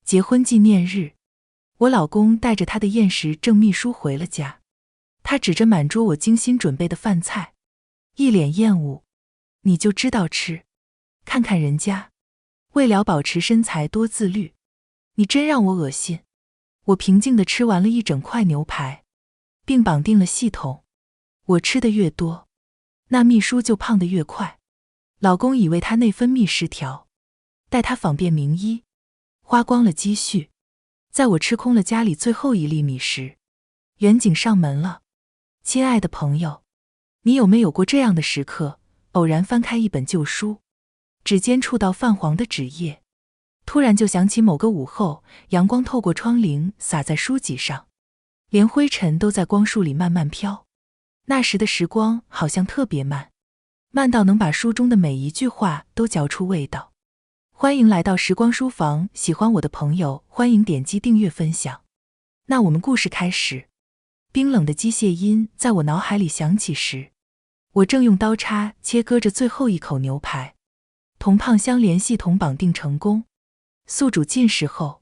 结婚纪念日，我老公带着他的验尸证秘书回了家，他指着满桌我精心准备的饭菜，一脸厌恶。你就知道吃，看看人家，为了保持身材多自律，你真让我恶心。我平静地吃完了一整块牛排，并绑定了系统，我吃的越多，那秘书就胖得越快。老公以为他内分泌失调，带他访遍名医，花光了积蓄。在我吃空了家里最后一粒米时，远景上门了。亲爱的朋友，你有没有过这样的时刻，偶然翻开一本旧书，指尖触到泛黄的纸页，突然就想起某个午后，阳光透过窗棂洒在书籍上，连灰尘都在光束里慢慢飘。那时的时光好像特别慢，慢到能把书中的每一句话都嚼出味道。欢迎来到时光书房，喜欢我的朋友欢迎点击订阅分享。那我们故事开始。冰冷的机械音在我脑海里响起时，我正用刀叉切割着最后一口牛排。同胖相连系统绑定成功，宿主进食后，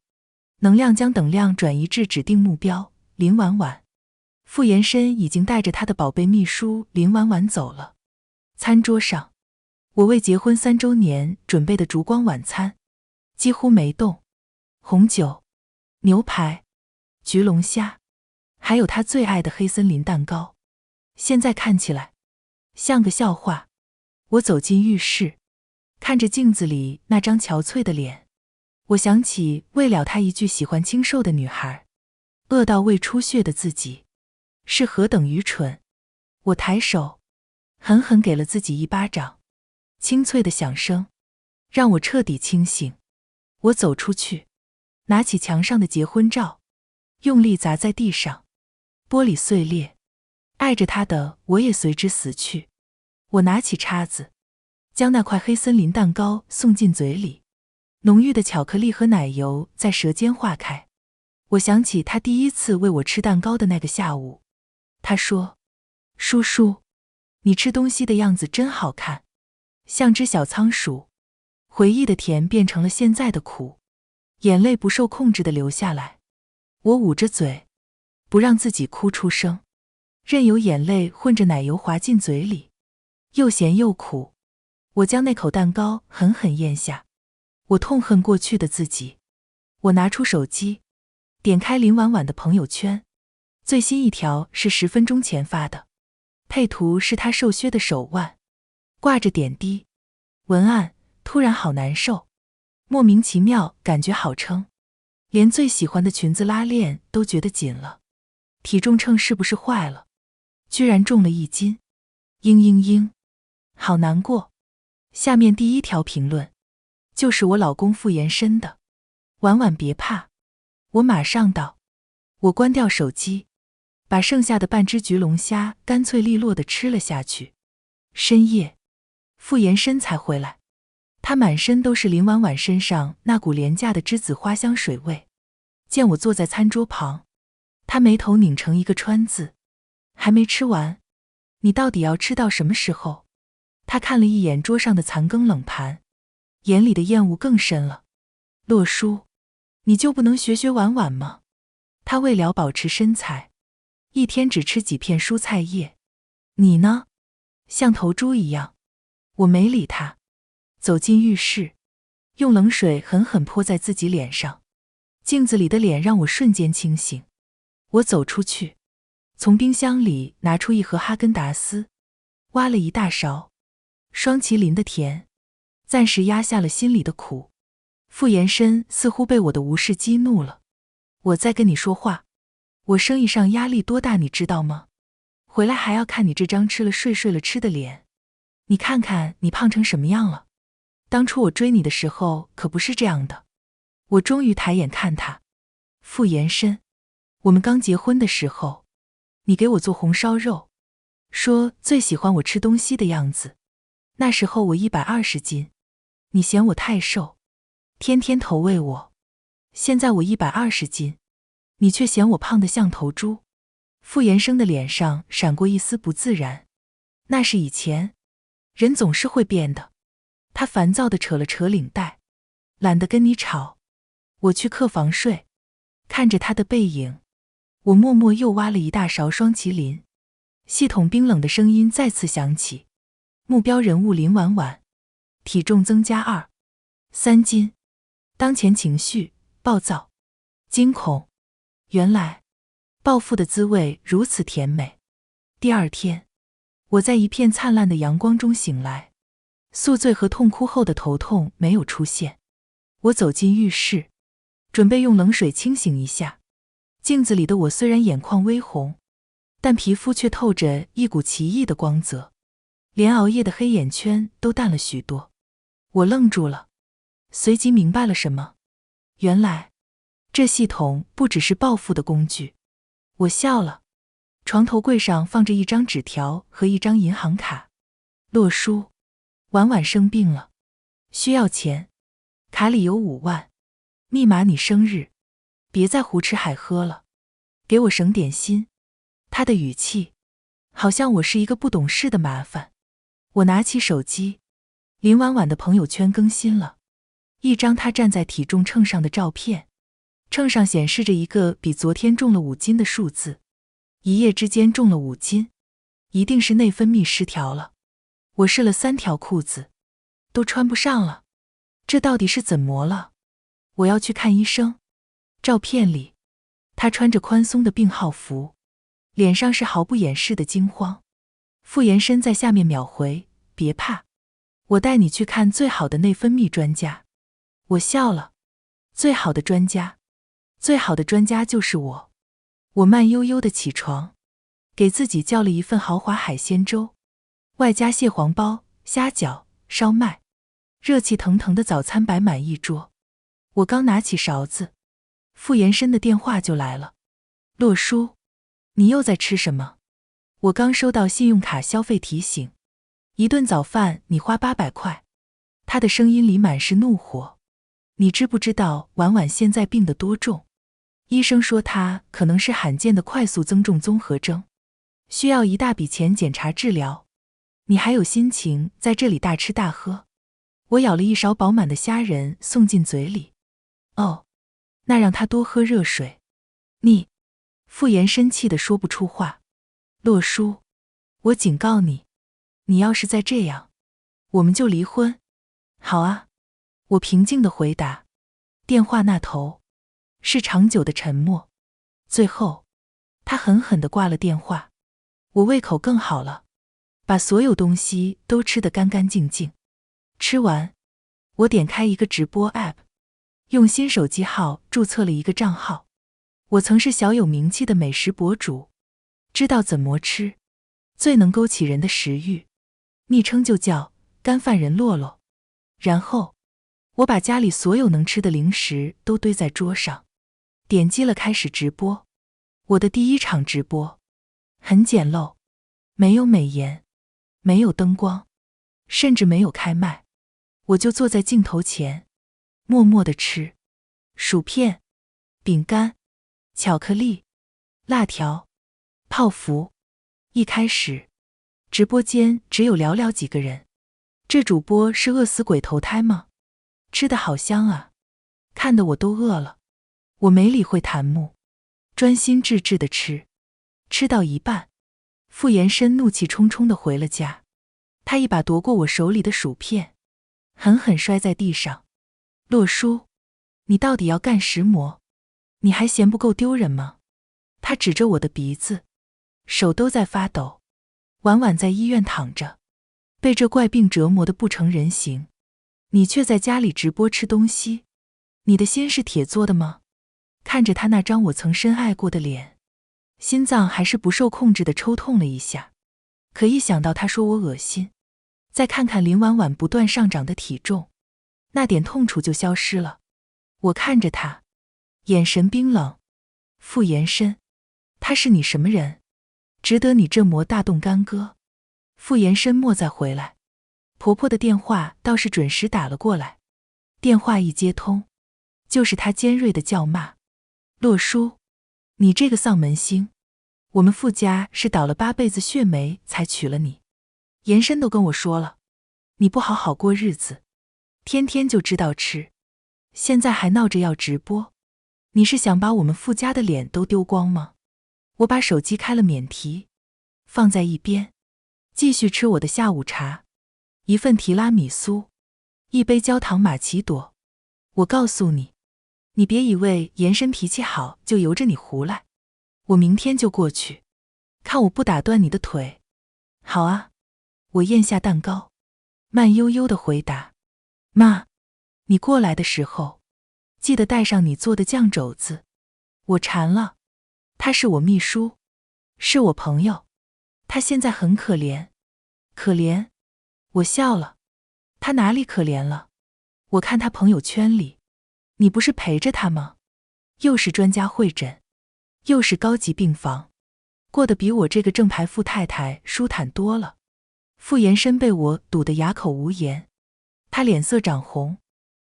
能量将等量转移至指定目标林婉婉。傅延深已经带着他的宝贝秘书林婉婉走了。餐桌上，我为结婚3周年准备的烛光晚餐几乎没动，红酒、牛排、焗龙虾，还有他最爱的黑森林蛋糕，现在看起来像个笑话。我走进浴室，看着镜子里那张憔悴的脸，我想起为了他一句喜欢清瘦的女孩，饿到胃出血的自己是何等愚蠢。我抬手狠狠给了自己一巴掌，清脆的响声让我彻底清醒。我走出去，拿起墙上的结婚照，用力砸在地上，玻璃碎裂，爱着他的我也随之死去。我拿起叉子，将那块黑森林蛋糕送进嘴里，浓郁的巧克力和奶油在舌尖化开。我想起他第一次喂我吃蛋糕的那个下午，他说：叔叔，你吃东西的样子真好看，像只小仓鼠。回忆的甜变成了现在的苦，眼泪不受控制地流下来。我捂着嘴，不让自己哭出声，任由眼泪混着奶油滑进嘴里，又咸又苦。我将那口蛋糕狠狠咽下，我痛恨过去的自己。我拿出手机，点开林婉婉的朋友圈，最新一条是10分钟前发的，配图是她瘦削的手腕，挂着点滴。文案突然好难受，莫名其妙感觉好撑，连最喜欢的裙子拉链都觉得紧了。体重秤是不是坏了？居然重了1斤。好难过。下面第一条评论就是我老公傅延深的。婉婉别怕。我马上道。我关掉手机，把剩下的半只焗龙虾干脆利落地吃了下去。深夜，傅延深才回来，他满身都是林婉婉身上那股廉价的栀子花香水味。见我坐在餐桌旁，他眉头拧成一个川字。还没吃完？你到底要吃到什么时候？他看了一眼桌上的残羹冷盘，眼里的厌恶更深了。洛叔，你就不能学婉婉吗？他为了保持身材，一天只吃几片蔬菜叶。你呢？像头猪一样。我没理他，走进浴室，用冷水狠狠泼在自己脸上。镜子里的脸让我瞬间清醒。我走出去，从冰箱里拿出一盒哈根达斯，挖了一大勺。双麒麟的甜暂时压下了心里的苦。傅延深似乎被我的无视激怒了。我在跟你说话，我生意上压力多大你知道吗？回来还要看你这张吃了睡了吃的脸，你看看你胖成什么样了。当初我追你的时候可不是这样的。我终于抬眼看他。傅延深，我们刚结婚的时候，你给我做红烧肉，说最喜欢我吃东西的样子。那时候我120斤，你嫌我太瘦，天天投喂我。现在我120斤，你却嫌我胖得像头猪。傅延生的脸上闪过一丝不自然。那是以前，人总是会变的。他烦躁地扯了扯领带，懒得跟你吵。我去客房睡，看着他的背影，我默默又挖了一大勺双麒麟。系统冰冷的声音再次响起，目标人物林婉婉，体重增加3斤，当前情绪暴躁、惊恐。原来报复的滋味如此甜美。第二天，我在一片灿烂的阳光中醒来，宿醉和痛哭后的头痛没有出现。我走进浴室，准备用冷水清醒一下。镜子里的我虽然眼眶微红，但皮肤却透着一股奇异的光泽，连熬夜的黑眼圈都淡了许多。我愣住了，随即明白了什么。原来这系统不只是报复的工具。我笑了，床头柜上放着一张纸条和一张银行卡。洛叔，婉婉生病了，需要钱，卡里有5万，密码你生日，别再胡吃海喝了，给我省点心。他的语气好像我是一个不懂事的麻烦。我拿起手机，林婉婉的朋友圈更新了一张她站在体重秤上的照片，秤上显示着一个比昨天重了5斤的数字。一夜之间重了5斤，一定是内分泌失调了。我试了3条裤子，都穿不上了，这到底是怎么了？我要去看医生。照片里，她穿着宽松的病号服，脸上是毫不掩饰的惊慌。傅延伸在下面秒回，别怕，我带你去看最好的内分泌专家。我笑了，最好的专家，最好的专家就是我。我慢悠悠地起床，给自己叫了一份豪华海鲜粥，外加蟹黄包、虾饺、烧麦，热气腾腾的早餐摆满一桌。我刚拿起勺子，傅延伸的电话就来了。洛叔，你又在吃什么？我刚收到信用卡消费提醒，一顿早饭你花800块。他的声音里满是怒火。你知不知道婉婉现在病得多重？医生说她可能是罕见的快速增重综合征，需要一大笔钱检查治疗。你还有心情在这里大吃大喝？我舀了一勺饱满的虾仁送进嘴里。哦，那让他多喝热水。你，傅延伸气得说不出话。洛叔，我警告你，你要是再这样，我们就离婚。好啊，我平静地回答。电话那头是长久的沉默，最后他狠狠地挂了电话。我胃口更好了，把所有东西都吃得干干净净。吃完，我点开一个直播 App， 用新手机号注册了一个账号。我曾是小有名气的美食博主，知道怎么吃最能勾起人的食欲，昵称就叫干饭人洛洛。然后我把家里所有能吃的零食都堆在桌上，点击了开始直播。我的第一场直播很简陋，没有美颜，没有灯光，甚至没有开麦。我就坐在镜头前，默默地吃薯片、饼干、巧克力、辣条、泡芙。一开始，直播间只有寥寥几个人。这主播是饿死鬼投胎吗？吃得好香啊，看得我都饿了。我没理会弹幕，专心致志地吃。吃到一半，傅延伸怒气冲冲地回了家。他一把夺过我手里的薯片，狠狠摔在地上。洛叔，你到底要干什么？你还嫌不够丢人吗？他指着我的鼻子，手都在发抖。婉婉在医院躺着，被这怪病折磨得不成人形，你却在家里直播吃东西，你的心是铁做的吗？看着他那张我曾深爱过的脸，心脏还是不受控制地抽痛了一下。可一想到他说我恶心，再看看林婉婉不断上涨的体重，那点痛楚就消失了。我看着他，眼神冰冷。傅延伸，他是你什么人，值得你这么大动干戈？傅延伸莫再回来。婆婆的电话倒是准时打了过来，电话一接通，就是她尖锐的叫骂。洛叔，你这个丧门星，我们傅家是倒了8辈子血霉才娶了你。延伸都跟我说了，你不好好过日子，天天就知道吃，现在还闹着要直播，你是想把我们傅家的脸都丢光吗？我把手机开了免提，放在一边，继续吃我的下午茶，一份提拉米苏，一杯焦糖玛奇朵。我告诉你，你别以为延伸脾气好就由着你胡来，我明天就过去，看我不打断你的腿。好啊，我咽下蛋糕，慢悠悠地回答，妈，你过来的时候，记得带上你做的酱肘子。我馋了，他是我秘书，是我朋友，他现在很可怜。可怜？我笑了，他哪里可怜了？我看他朋友圈里，你不是陪着他吗？又是专家会诊，又是高级病房，过得比我这个正牌富太太舒坦多了。傅延伸被我堵得哑口无言，他脸色涨红，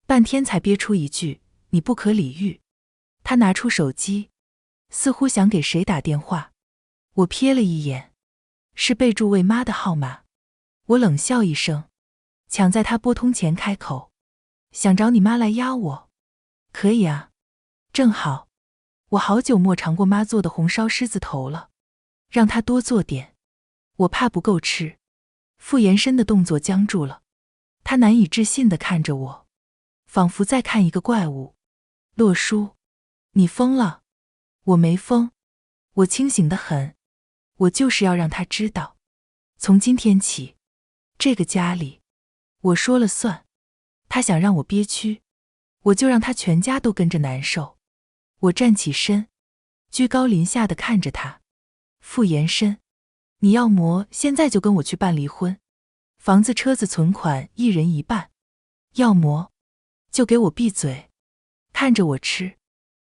半天才憋出一句，你不可理喻。他拿出手机，似乎想给谁打电话。我瞥了一眼，是备注为妈的号码。我冷笑一声，抢在他拨通前开口，想找你妈来压我？可以啊，正好，我好久没尝过妈做的红烧狮子头了，让她多做点，我怕不够吃。傅延伸的动作僵住了，他难以置信地看着我，仿佛在看一个怪物。洛叔，你疯了？我没疯，我清醒得很，我就是要让他知道，从今天起，这个家里，我说了算。他想让我憋屈，我就让他全家都跟着难受。我站起身，居高临下地看着他。傅延伸，你要么现在就跟我去办离婚，房子车子存款一人一半，要么就给我闭嘴。看着我吃，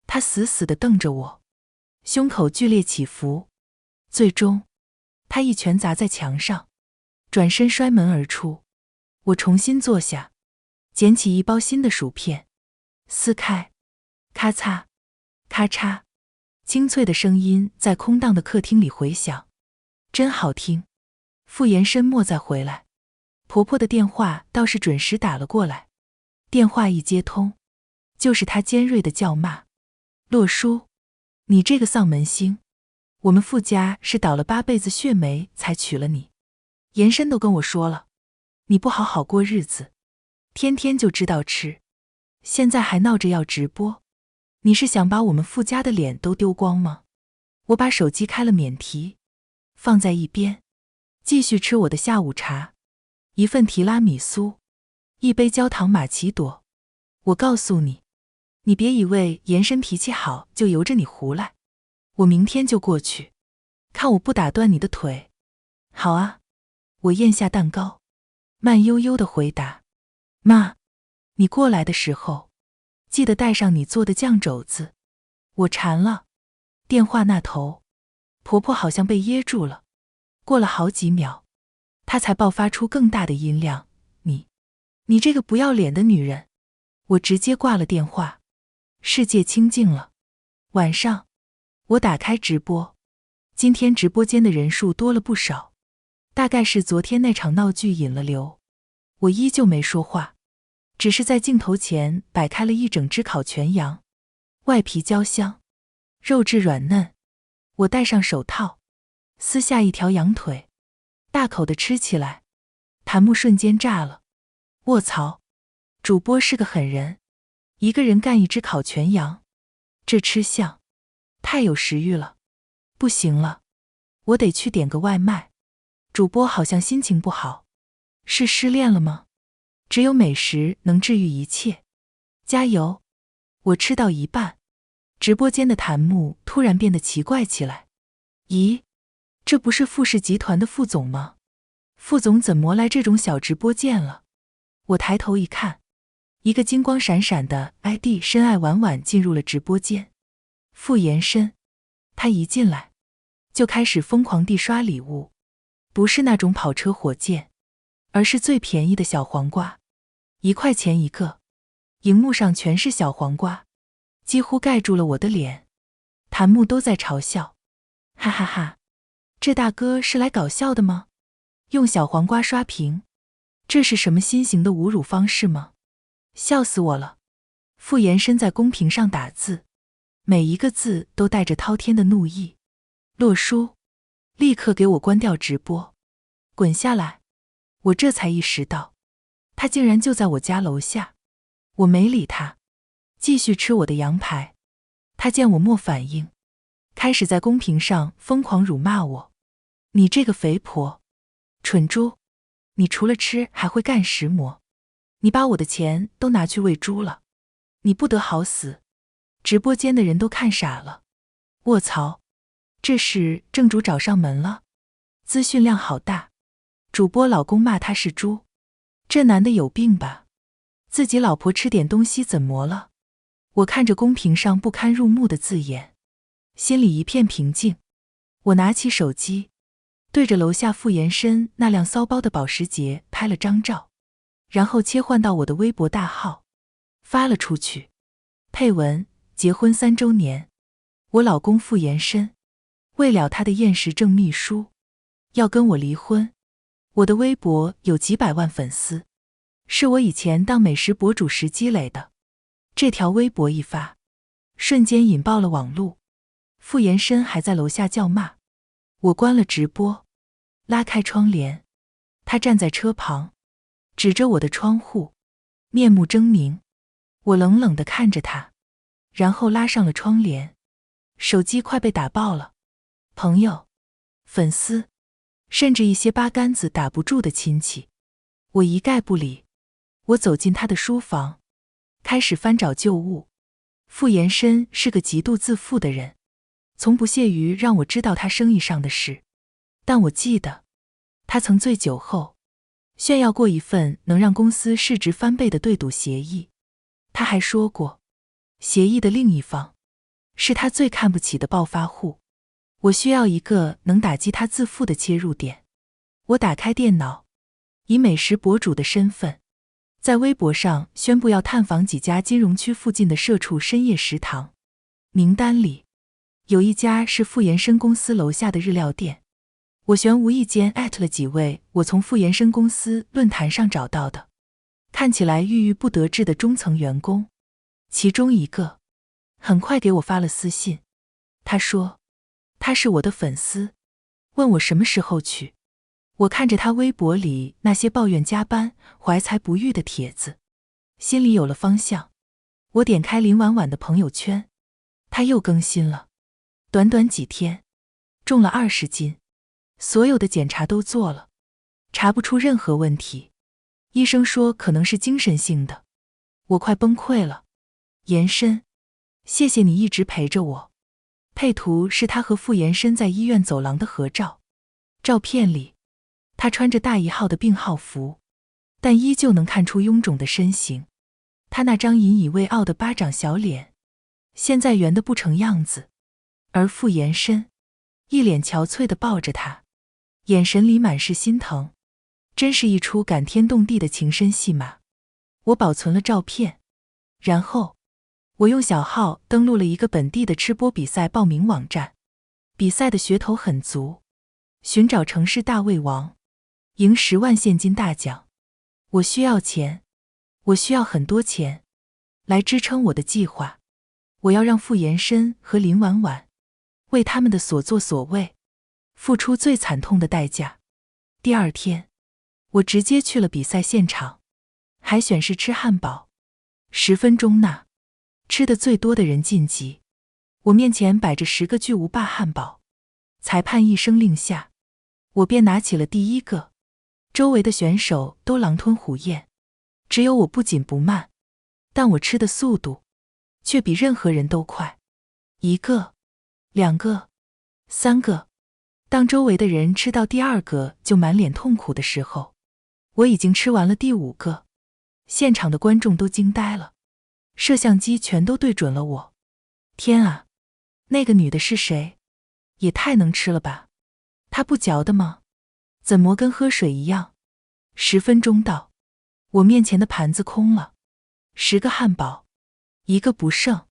他死死地瞪着我，胸口剧烈起伏，最终他一拳砸在墙上，转身摔门而出。我重新坐下，捡起一包新的薯片，撕开，咔嚓咔嚓，清脆的声音在空荡的客厅里回响，真好听。傅延伸莫再回来。婆婆的电话倒是准时打了过来，电话一接通，就是她尖锐的叫骂，洛叔，你这个丧门星，我们傅家是倒了8辈子血霉才娶了你。延伸都跟我说了，你不好好过日子，天天就知道吃，现在还闹着要直播，你是想把我们傅家的脸都丢光吗？我把手机开了免提，放在一边，继续吃我的下午茶，一份提拉米苏，一杯焦糖玛奇朵。我告诉你，你别以为延伸脾气好就由着你胡来，我明天就过去，看我不打断你的腿。好啊，我咽下蛋糕，慢悠悠地回答，妈，你过来的时候，记得带上你做的酱肘子。我馋了。电话那头，婆婆好像被噎住了，过了好几秒，她才爆发出更大的音量，你这个不要脸的女人。我直接挂了电话。世界清静了。晚上，我打开直播，今天直播间的人数多了不少，大概是昨天那场闹剧引了流。我依旧没说话，只是在镜头前摆开了一整只烤全羊，外皮焦香，肉质软嫩。我戴上手套，撕下一条羊腿，大口地吃起来，弹幕瞬间炸了。卧槽，主播是个狠人，一个人干一只烤全羊，这吃相太有食欲了。不行了，我得去点个外卖。主播好像心情不好，是失恋了吗？只有美食能治愈一切，加油！我吃到一半，直播间的弹幕突然变得奇怪起来。咦，这不是傅氏集团的副总吗？副总怎么来这种小直播间了？我抬头一看，一个金光闪闪的 ID 深爱婉婉进入了直播间。傅延伸，他一进来就开始疯狂地刷礼物，不是那种跑车火箭，而是最便宜的小黄瓜，1块钱一个，荧幕上全是小黄瓜，几乎盖住了我的脸。弹幕都在嘲笑，哈哈哈，这大哥是来搞笑的吗？用小黄瓜刷屏，这是什么新型的侮辱方式吗？笑死我了。傅延伸在公屏上打字，每一个字都带着滔天的怒意。洛书，立刻给我关掉直播，滚下来！我这才意识到，他竟然就在我家楼下。我没理他，继续吃我的羊排。他见我没反应，开始在公屏上疯狂辱骂我：你这个肥婆，蠢猪，你除了吃还会干什么？你把我的钱都拿去喂猪了，你不得好死！直播间的人都看傻了。卧槽，这是正主找上门了，资讯量好大。主播老公骂他是猪，这男的有病吧？自己老婆吃点东西怎么了？我看着公屏上不堪入目的字眼，心里一片平静。我拿起手机，对着楼下傅延伸那辆骚包的保时捷拍了张照，然后切换到我的微博大号，发了出去。配文：结婚3周年，我老公傅延伸为了他的验尸证秘书要跟我离婚。我的微博有几百万粉丝，是我以前当美食博主时积累的。这条微博一发，瞬间引爆了网路。傅延伸还在楼下叫骂。我关了直播，拉开窗帘，他站在车旁，指着我的窗户，面目狰狞。我冷冷地看着他，然后拉上了窗帘。手机快被打爆了，朋友、粉丝，甚至一些八竿子打不住的亲戚，我一概不理。我走进他的书房，开始翻找旧物。傅延伸是个极度自负的人，从不屑于让我知道他生意上的事，但我记得他曾醉酒后炫耀过一份能让公司市值翻倍的对赌协议。他还说过，协议的另一方是他最看不起的暴发户。我需要一个能打击他自负的切入点。我打开电脑，以美食博主的身份，在微博上宣布要探访几家金融区附近的社畜深夜食堂。名单里有一家是傅延伸公司楼下的日料店。我旋无意间艾特了几位我从傅延伸公司论坛上找到的，看起来郁郁不得志的中层员工。其中一个很快给我发了私信，他说他是我的粉丝，问我什么时候去。我看着他微博里那些抱怨加班、怀才不遇的帖子，心里有了方向。我点开林婉婉的朋友圈，她又更新了，短短几天重了20斤，所有的检查都做了，查不出任何问题，医生说可能是精神性的。我快崩溃了。延伸，谢谢你一直陪着我。配图是他和傅延伸在医院走廊的合照，照片里他穿着大1号的病号服，但依旧能看出臃肿的身形。他那张引以为傲的巴掌小脸现在圆得不成样子，而傅延伸一脸憔悴地抱着他，眼神里满是心疼，真是一出感天动地的情深戏码。我保存了照片，然后我用小号登录了一个本地的吃播比赛报名网站。比赛的噱头很足，寻找城市大胃王，赢10万现金大奖。我需要钱，我需要很多钱来支撑我的计划。我要让傅延伸和林婉婉为他们的所作所为付出最惨痛的代价。第二天，我直接去了比赛现场，海选是吃汉堡，10分钟内吃的最多的人晋级。我面前摆着10个巨无霸汉堡，裁判一声令下，我便拿起了第一个。周围的选手都狼吞虎咽，只有我不紧不慢，但我吃的速度却比任何人都快。1个、2个、3个，当周围的人吃到第2个就满脸痛苦的时候，我已经吃完了第5个。现场的观众都惊呆了，摄像机全都对准了我。天啊，那个女的是谁？也太能吃了吧！她不嚼的吗？怎么跟喝水一样？10分钟到，我面前的盘子空了，10个汉堡1个不剩。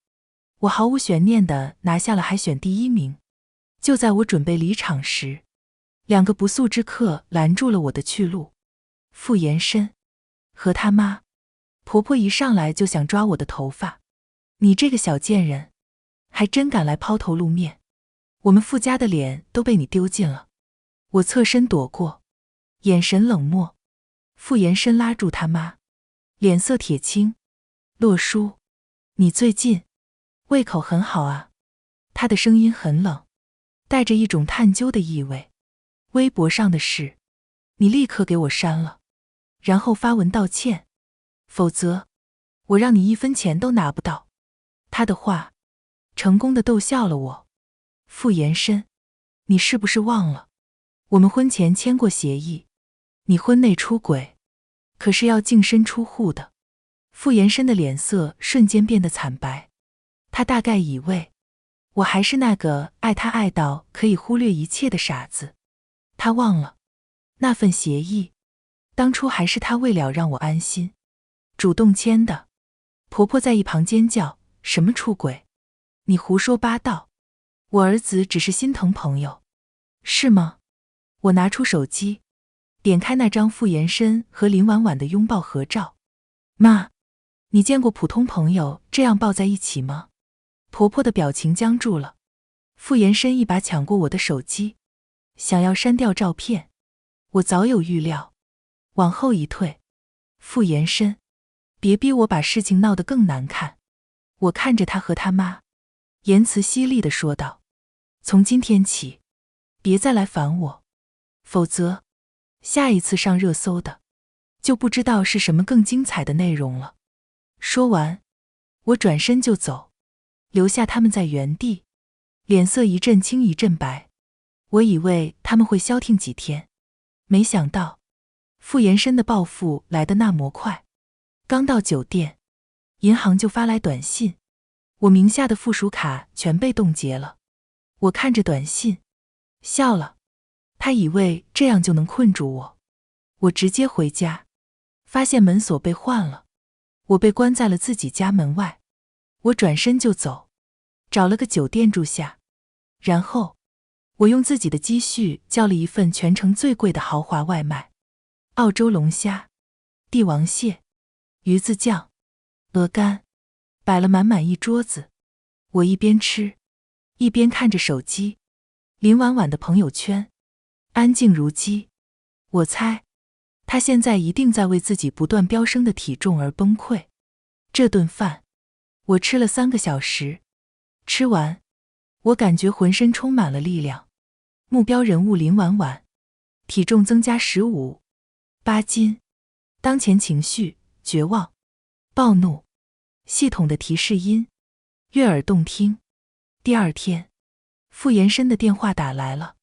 我毫无悬念地拿下了海选第1名。就在我准备离场时，2个不速之客拦住了我的去路。傅延伸和他妈。婆婆一上来就想抓我的头发，你这个小贱人，还真敢来抛头露面，我们傅家的脸都被你丢尽了。我侧身躲过，眼神冷漠。傅延伸拉住他妈，脸色铁青。洛叔，你最近胃口很好啊。他的声音很冷，带着一种探究的意味。微博上的事，你立刻给我删了，然后发文道歉，否则我让你1分钱都拿不到。他的话成功地逗笑了我。傅延伸，你是不是忘了，我们婚前签过协议，你婚内出轨，可是要净身出户的。傅延伸的脸色瞬间变得惨白，他大概以为我还是那个爱他爱到可以忽略一切的傻子。他忘了，那份协议当初还是他为了让我安心主动签的。婆婆在一旁尖叫，什么出轨？你胡说八道，我儿子只是心疼朋友，是吗？我拿出手机，点开那张傅延伸和林婉婉的拥抱合照。妈，你见过普通朋友这样抱在一起吗？婆婆的表情僵住了。傅延伸一把抢过我的手机，想要删掉照片。我早有预料，往后一退。傅延伸，别逼我把事情闹得更难看。我看着他和他妈，言辞犀利地说道，从今天起，别再来烦我，否则下一次上热搜的就不知道是什么更精彩的内容了。说完，我转身就走，留下他们在原地，脸色一阵青一阵白。我以为他们会消停几天，没想到傅延伸的报复来得那么快。刚到酒店，银行就发来短信，我名下的附属卡全被冻结了。我看着短信笑了，他以为这样就能困住我。我直接回家，发现门锁被换了，我被关在了自己家门外。我转身就走，找了个酒店住下，然后我用自己的积蓄叫了一份全城最贵的豪华外卖，澳洲龙虾、帝王蟹、鱼子酱、鹅肝，摆了满满一桌子。我一边吃，一边看着手机，林婉婉的朋友圈，安静如鸡。我猜，她现在一定在为自己不断飙升的体重而崩溃。这顿饭，我吃了3个小时，吃完，我感觉浑身充满了力量。目标人物林婉婉，体重增加15.8斤，当前情绪绝望、暴怒，系统的提示音悦耳动听。第二天，傅延伸的电话打来了，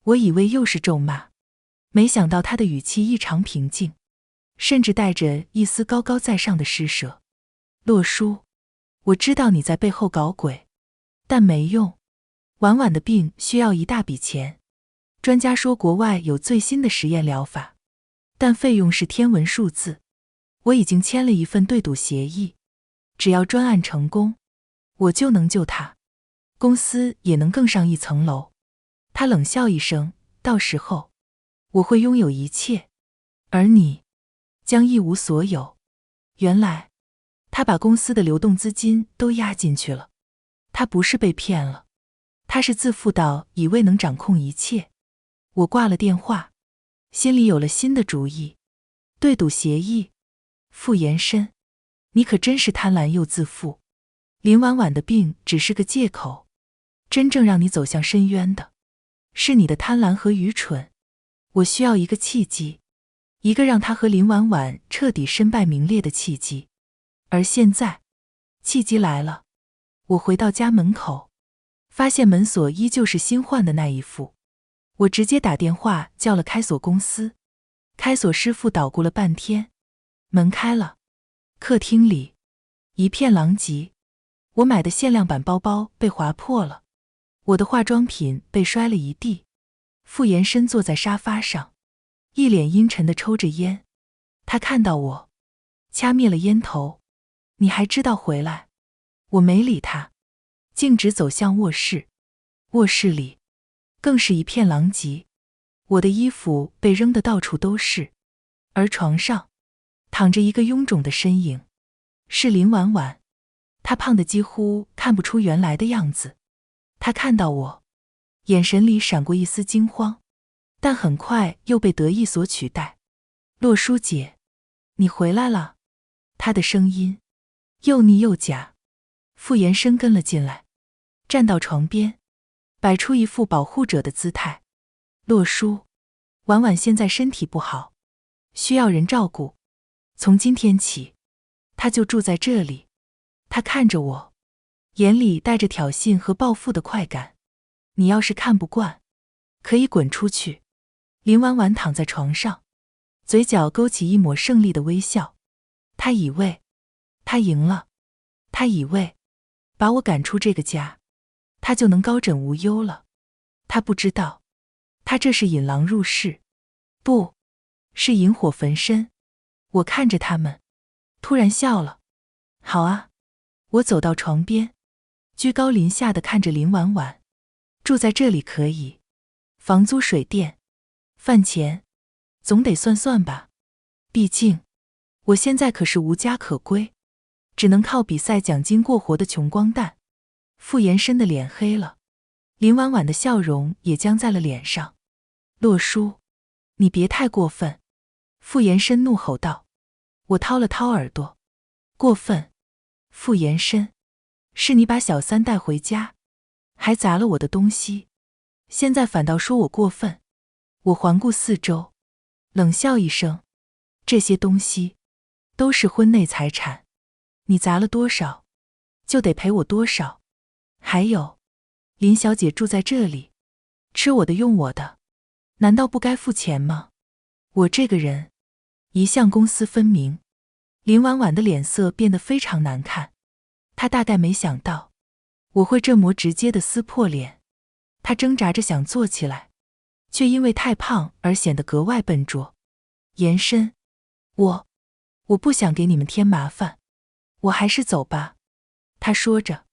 我以为又是咒骂，没想到他的语气异常平静，甚至带着一丝高高在上的施舍。洛叔，我知道你在背后搞鬼，但没用。婉婉的病需要一大笔钱，专家说国外有最新的实验疗法，但费用是天文数字。我已经签了一份对赌协议，只要专案成功，我就能救他，公司也能更上一层楼。他冷笑一声，到时候我会拥有一切，而你将一无所有。原来他把公司的流动资金都压进去了，他不是被骗了，他是自负到以为能掌控一切。我挂了电话，心里有了新的主意。对赌协议，傅延伸，你可真是贪婪又自负。林婉婉的病只是个借口，真正让你走向深渊的是你的贪婪和愚蠢。我需要一个契机，一个让他和林婉婉彻底身败名裂的契机。而现在，契机来了。我回到家门口，发现门锁依旧是新换的那一副。我直接打电话叫了开锁公司，开锁师傅捣鼓了半天，门开了。客厅里一片狼藉，我买的限量版包包被划破了，我的化妆品被摔了一地。傅延伸坐在沙发上，一脸阴沉地抽着烟。他看到我，掐灭了烟头。你还知道回来？我没理他，径直走向卧室。卧室里更是一片狼藉，我的衣服被扔得到处都是，而床上躺着一个臃肿的身影，是林婉婉。她胖得几乎看不出原来的样子。她看到我，眼神里闪过一丝惊慌，但很快又被得意所取代。洛书姐，你回来了。她的声音又腻又假。傅延伸跟了进来，站到床边，摆出一副保护者的姿态。洛叔，婉婉现在身体不好，需要人照顾。从今天起，她就住在这里。他看着我，眼里带着挑衅和报复的快感。你要是看不惯，可以滚出去。林婉婉躺在床上，嘴角勾起一抹胜利的微笑。她以为她赢了，她以为把我赶出这个家，她就能高枕无忧了。她不知道，她这是引狼入室，不是引火焚身。我看着他们，突然笑了。好啊。我走到床边，居高临下地看着林婉婉。住在这里可以，房租水电饭钱总得算算吧，毕竟我现在可是无家可归，只能靠比赛奖金过活的穷光蛋。傅延伸的脸黑了，林婉婉的笑容也僵在了脸上。洛叔，你别太过分。傅延伸怒吼道。我掏了掏耳朵。过分？傅延伸，是你把小三带回家，还砸了我的东西，现在反倒说我过分。我环顾四周，冷笑一声，这些东西都是婚内财产，你砸了多少，就得赔我多少。还有，林小姐住在这里，吃我的用我的，难道不该付钱吗？我这个人一向公私分明。林婉婉的脸色变得非常难看，她大概没想到我会这么直接地撕破脸。她挣扎着想坐起来，却因为太胖而显得格外笨拙。延伸，我不想给你们添麻烦，我还是走吧。她说着，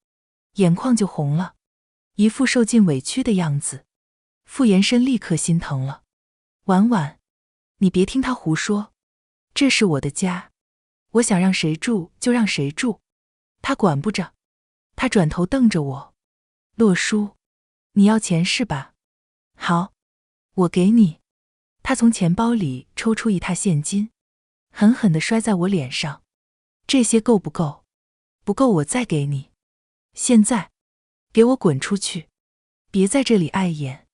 眼眶就红了，一副受尽委屈的样子。傅延伸立刻心疼了。婉婉，你别听他胡说，这是我的家，我想让谁住就让谁住，他管不着。他转头瞪着我。洛叔，你要钱是吧？好，我给你。他从钱包里抽出一沓现金，狠狠地摔在我脸上。这些够不够？不够我再给你。现在，给我滚出去，别在这里碍眼。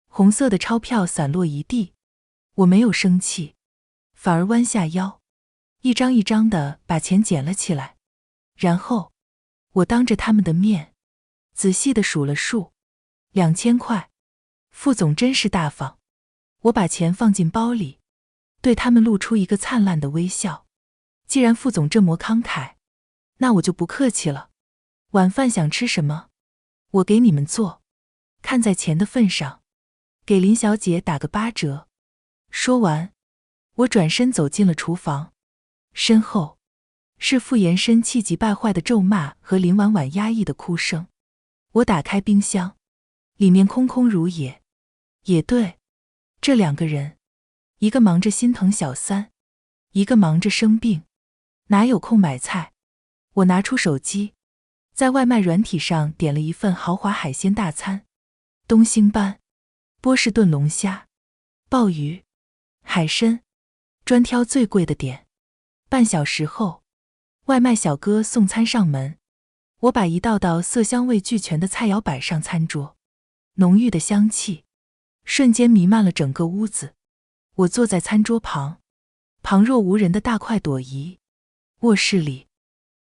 红色的钞票散落一地，我没有生气，反而弯下腰，一张一张地把钱捡了起来。然后，我当着他们的面，仔细地数了数，2000块。傅总真是大方。我把钱放进包里，对他们露出一个灿烂的微笑。既然傅总这么慷慨，那我就不客气了。晚饭想吃什么？我给你们做。看在钱的份上，给林小姐打个8折。说完，我转身走进了厨房，身后是傅延伸气急败坏的咒骂和林婉婉压抑的哭声。我打开冰箱，里面空空如也。也对，这2个人，一个忙着心疼小三，一个忙着生病，哪有空买菜？我拿出手机，在外卖软体上点了一份豪华海鲜大餐，东星斑、波士顿龙虾、鲍鱼、海参，专挑最贵的点。半小时后，外卖小哥送餐上门，我把一道道色香味俱全的菜肴摆上餐桌，浓郁的香气瞬间弥漫了整个屋子。我坐在餐桌旁，旁若无人的大快朵颐。卧室里，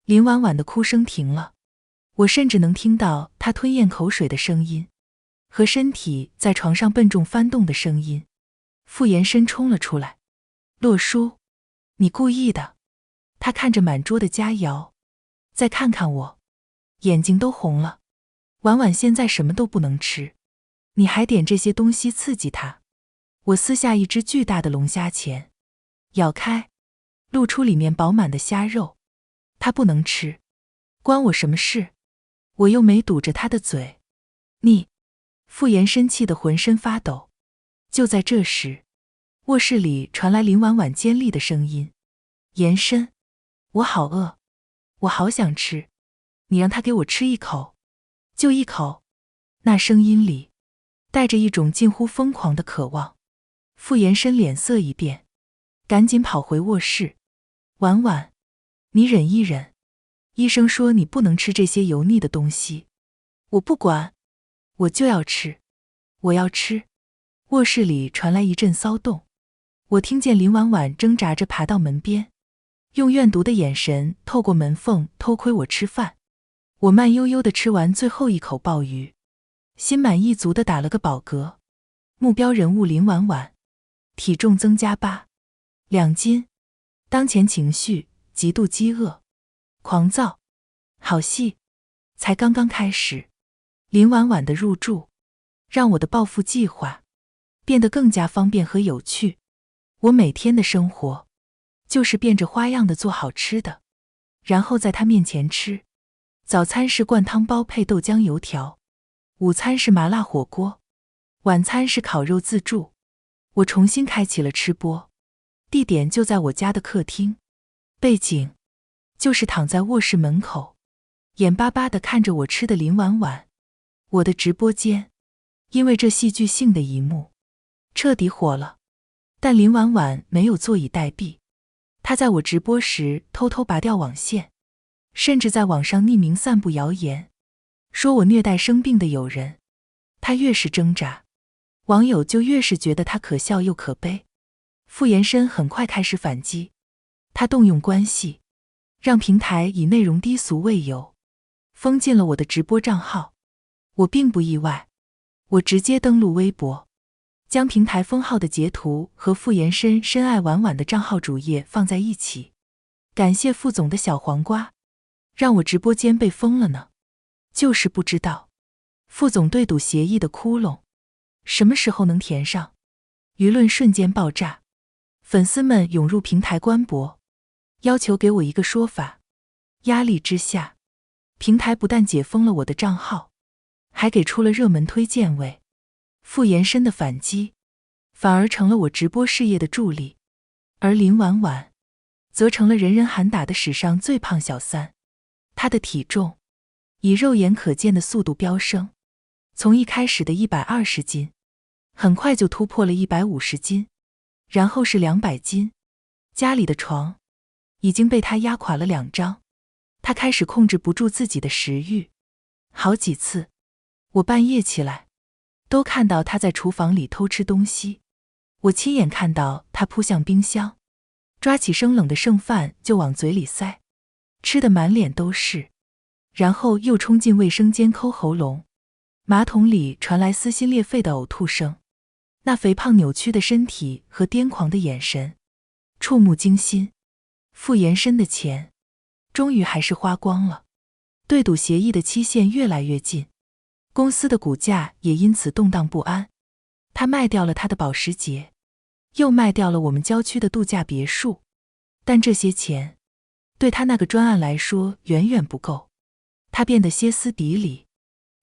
林婉婉的哭声停了，我甚至能听到她吞咽口水的声音，和身体在床上笨重翻动的声音。傅延伸冲了出来。洛叔，你故意的。他看着满桌的佳肴，再看看我，眼睛都红了。婉婉现在什么都不能吃，你还点这些东西刺激她。我撕下一只巨大的龙虾钳，咬开，露出里面饱满的虾肉。她不能吃，关我什么事？我又没堵着她的嘴。你，傅延伸气得浑身发抖。就在这时，卧室里传来林婉婉尖利的声音。延伸，我好饿，我好想吃，你让他给我吃一口，就一口。那声音里带着一种近乎疯狂的渴望。傅延伸脸色一变，赶紧跑回卧室。婉婉，你忍一忍，医生说你不能吃这些油腻的东西。我不管，我就要吃，我要吃。卧室里传来一阵骚动，我听见林婉婉挣扎着爬到门边，用怨毒的眼神透过门缝偷窥我吃饭。我慢悠悠地吃完最后一口鲍鱼，心满意足地打了个饱嗝。目标人物林婉婉，体重增加2斤，当前情绪极度饥饿、狂躁。好戏才刚刚开始。林婉婉的入住让我的报复计划变得更加方便和有趣。我每天的生活就是变着花样的做好吃的，然后在她面前吃。早餐是灌汤包配豆浆油条，午餐是麻辣火锅，晚餐是烤肉自助。我重新开启了吃播，地点就在我家的客厅，背景就是躺在卧室门口眼巴巴地看着我吃的林婉婉。我的直播间因为这戏剧性的一幕彻底火了，但林婉婉没有坐以待毙。她在我直播时偷偷拔掉网线，甚至在网上匿名散布谣言，说我虐待生病的友人。她越是挣扎，网友就越是觉得她可笑又可悲。傅延伸很快开始反击，他动用关系，让平台以内容低俗为由，封禁了我的直播账号。我并不意外，我直接登录微博，将平台封号的截图和傅延伸深爱婉婉的账号主页放在一起。感谢傅总的小黄瓜，让我直播间被封了呢。就是不知道傅总对赌协议的窟窿什么时候能填上。舆论瞬间爆炸，粉丝们涌入平台官博，要求给我一个说法。压力之下，平台不但解封了我的账号，还给出了热门推荐位。傅延伸的反击反而成了我直播事业的助力，而林婉婉则成了人人喊打的史上最胖小三。她的体重以肉眼可见的速度飙升，从一开始的120斤，很快就突破了150斤，然后是200斤。家里的床已经被她压垮了2张，她开始控制不住自己的食欲。好几次我半夜起来都看到她在厨房里偷吃东西，我亲眼看到她扑向冰箱，抓起生冷的剩饭就往嘴里塞，吃得满脸都是，然后又冲进卫生间抠喉咙。马桶里传来撕心裂肺的呕吐声，那肥胖扭曲的身体和癫狂的眼神，触目惊心。傅延伸的钱终于还是花光了，对赌协议的期限越来越近，公司的股价也因此动荡不安。他卖掉了他的保时捷，又卖掉了我们郊区的度假别墅，但这些钱对他那个专案来说远远不够。他变得歇斯底里，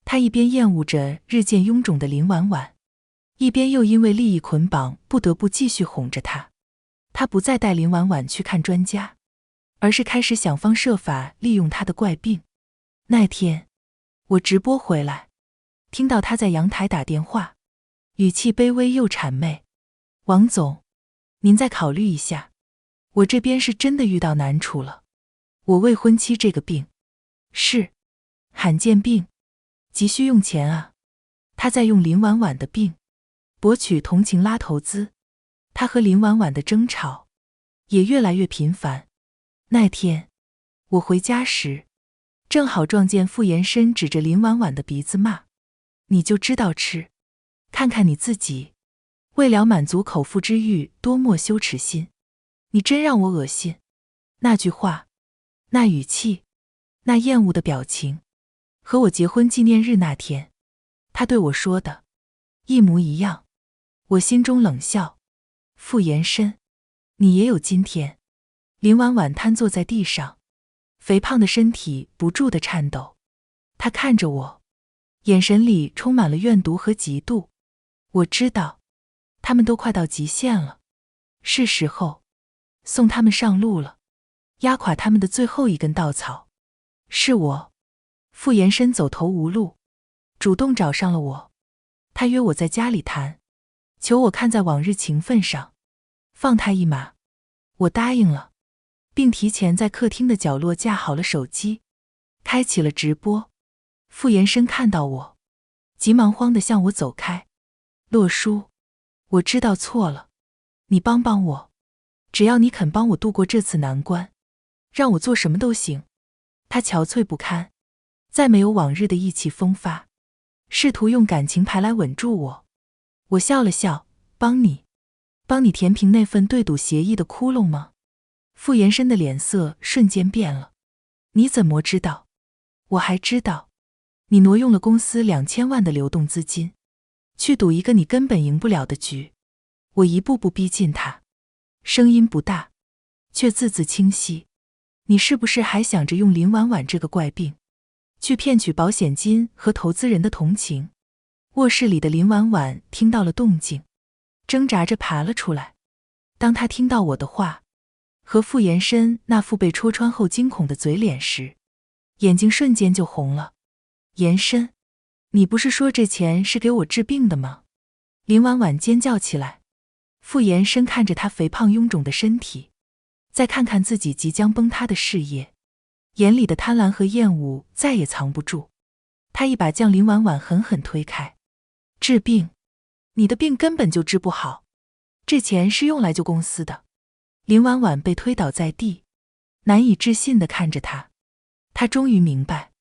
他一边厌恶着日渐臃肿的林婉婉，一边又因为利益捆绑不得不继续哄着他。他不再带林婉婉去看专家，而是开始想方设法利用她的怪病。那天我直播回来，听到他在阳台打电话，语气卑微又谄媚：王总，您再考虑一下，我这边是真的遇到难处了。我未婚妻这个病是罕见病，急需用钱啊。他在用林婉婉的病博取同情拉投资，他和林婉婉的争吵也越来越频繁。那天我回家时，正好撞见傅延伸指着林婉婉的鼻子骂：你就知道吃，看看你自己，为了满足口腹之欲多么羞耻心，你真让我恶心。那句话，那语气，那厌恶的表情，和我结婚纪念日那天他对我说的一模一样。我心中冷笑，傅延伸，你也有今天。林婉婉瘫坐在地上，肥胖的身体不住地颤抖。她看着我，眼神里充满了怨毒和嫉妒。我知道，他们都快到极限了，是时候送他们上路了。压垮他们的最后一根稻草。是我。傅延伸走投无路，主动找上了我。他约我在家里谈，求我看在往日情分上，放他一马。我答应了，并提前在客厅的角落架好了手机，开启了直播。傅延伸看到我，急忙慌地向我走开。洛叔，我知道错了，你帮帮我，只要你肯帮我度过这次难关，让我做什么都行。他憔悴不堪，再没有往日的意气风发，试图用感情牌来稳住我。我笑了笑，帮你填平那份对赌协议的窟窿吗？傅延伸的脸色瞬间变了。你怎么知道？我还知道，你挪用了公司2000万的流动资金，去赌一个你根本赢不了的局。我一步步逼近他，声音不大，却字字清晰。你是不是还想着用林婉婉这个怪病，去骗取保险金和投资人的同情？卧室里的林婉婉听到了动静，挣扎着爬了出来。当她听到我的话和傅延伸那副被戳穿后惊恐的嘴脸时，眼睛瞬间就红了。延伸，你不是说这钱是给我治病的吗？林婉婉尖叫起来。傅延伸看着她肥胖臃肿的身体，再看看自己即将崩塌的事业，眼里的贪婪和厌恶再也藏不住。他一把将林婉婉狠狠推开。治病？你的病根本就治不好，这钱是用来救公司的。林婉婉被推倒在地，难以置信地看着他。他终于明白，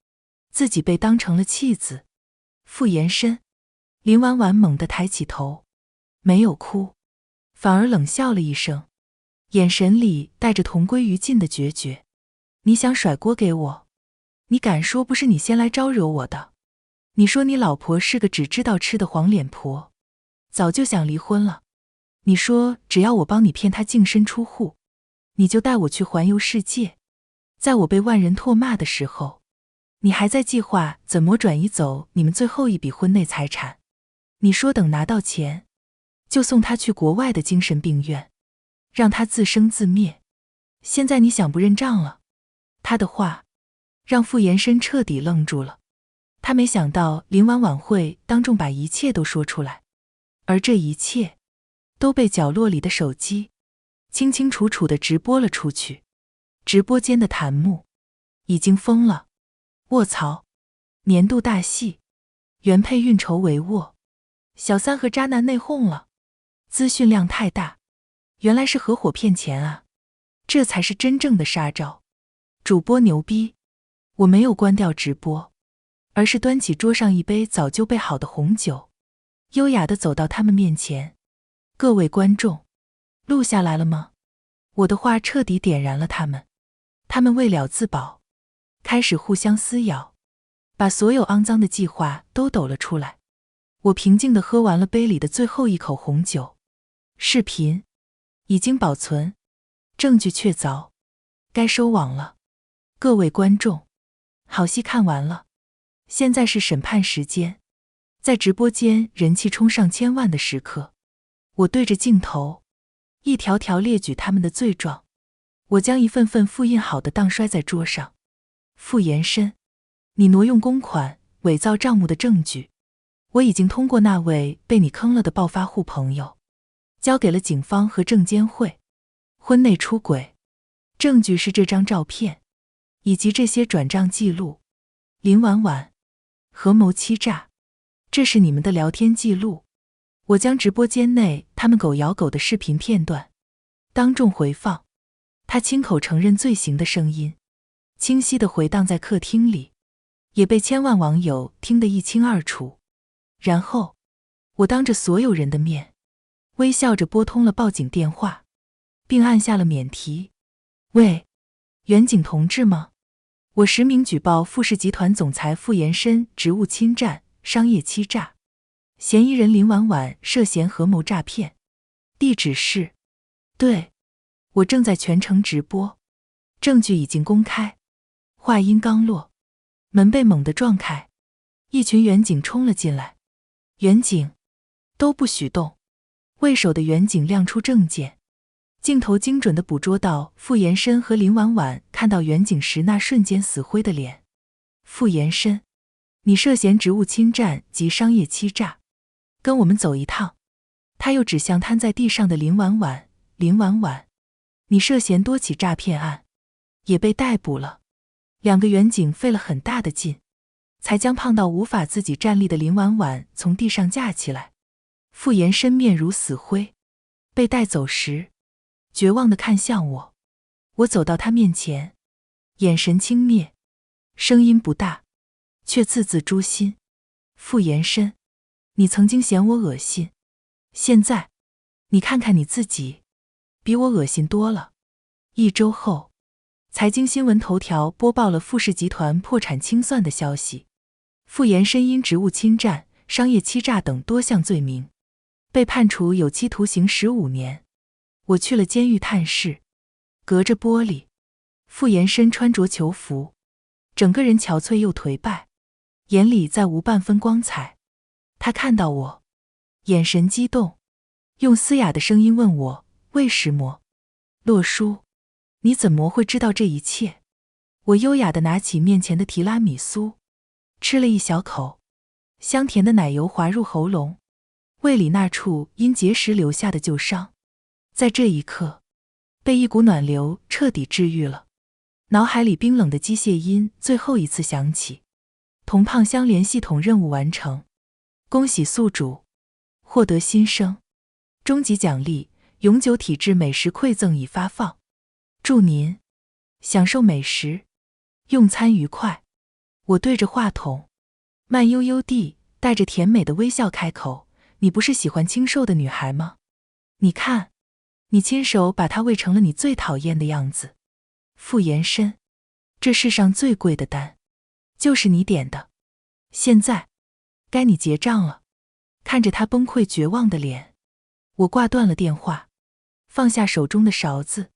自己被当成了弃子。傅延伸。林婉婉猛地抬起头，没有哭，反而冷笑了一声，眼神里带着同归于尽的决绝。你想甩锅给我？你敢说不是你先来招惹我的？你说你老婆是个只知道吃的黄脸婆，早就想离婚了。你说只要我帮你骗她净身出户，你就带我去环游世界。在我被万人唾骂的时候，你还在计划怎么转移走你们最后一笔婚内财产。你说等拿到钱，就送她去国外的精神病院，让她自生自灭。现在你想不认账了？他的话让傅延伸彻底愣住了。他没想到林婉婉会当众把一切都说出来，而这一切都被角落里的手机清清楚楚地直播了出去。直播间的弹幕已经疯了。卧槽，年度大戏，原配运筹帷幄，小三和渣男内讧了。资讯量太大，原来是合伙骗钱啊，这才是真正的杀招。主播牛逼。我没有关掉直播，而是端起桌上一杯早就备好的红酒，优雅地走到他们面前。各位观众，录下来了吗？我的话彻底点燃了他们。他们为了自保，开始互相撕咬，把所有肮脏的计划都抖了出来。我平静地喝完了杯里的最后一口红酒。视频已经保存，证据确凿，该收网了。各位观众，好戏看完了，现在是审判时间。在直播间人气冲上千万的时刻，我对着镜头一条条列举他们的罪状。我将一份份复印好的档摔在桌上。傅延伸，你挪用公款、伪造账目的证据，我已经通过那位被你坑了的暴发户朋友，交给了警方和证监会。婚内出轨，证据是这张照片，以及这些转账记录。林婉婉，合谋欺诈，这是你们的聊天记录。我将直播间内他们狗咬狗的视频片段当众回放，他亲口承认罪行的声音清晰地回荡在客厅里，也被千万网友听得一清二楚。然后我当着所有人的面微笑着拨通了报警电话，并按下了免提。喂，远景同志吗？我实名举报傅氏集团总裁傅延伸职务侵占、商业欺诈，嫌疑人林婉婉涉嫌合谋诈骗。地址是……对，我正在全程直播，证据已经公开。话音刚落，门被猛地撞开，一群员警冲了进来。员警，都不许动！为首的员警亮出证件，镜头精准地捕捉到傅延深和林婉婉看到远景时那瞬间死灰的脸。傅延深，你涉嫌职务侵占及商业欺诈，跟我们走一趟。他又指向瘫在地上的林婉婉，林婉婉，你涉嫌多起诈骗案，也被逮捕了。两个远景费了很大的劲，才将胖到无法自己站立的林婉婉从地上架起来。傅延深面如死灰，被带走时绝望地看向我。我走到他面前，眼神轻蔑，声音不大，却字字诛心。傅延深，你曾经嫌我恶心，现在你看看你自己，比我恶心多了。1周后，财经新闻头条播报了傅氏集团破产清算的消息。傅延深因职务侵占、商业欺诈等多项罪名，被判处有期徒刑15年。我去了监狱探视，隔着玻璃，傅延深穿着囚服，整个人憔悴又颓败，眼里再无半分光彩。他看到我，眼神激动，用嘶哑的声音问我：为什么？洛叔，你怎么会知道这一切？我优雅地拿起面前的提拉米苏，吃了一小口，香甜的奶油滑入喉咙，胃里那处因节食留下的旧伤，在这一刻被一股暖流彻底治愈了。脑海里冰冷的机械音最后一次响起，同胖相连系统任务完成，恭喜宿主获得新生，终极奖励永久体质美食馈赠已发放，祝您享受美食，用餐愉快。我对着话筒慢悠悠地带着甜美的微笑开口：你不是喜欢清瘦的女孩吗？你看，你亲手把她喂成了你最讨厌的样子。傅延深，这世上最贵的单就是你点的，现在该你结账了。看着他崩溃绝望的脸，我挂断了电话，放下手中的勺子，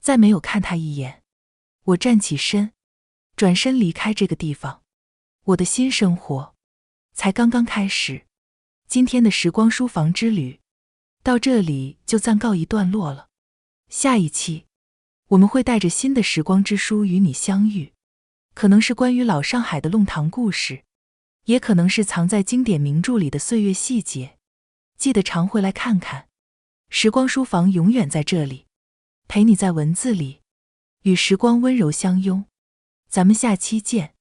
再没有看他一眼。我站起身，转身离开这个地方。我的新生活才刚刚开始。今天的时光书房之旅到这里就暂告一段落了。下一期我们会带着新的时光之书与你相遇，可能是关于老上海的弄堂故事，也可能是藏在经典名著里的岁月细节。记得常回来看看，时光书房永远在这里，陪你在文字里与时光温柔相拥。咱们下期见。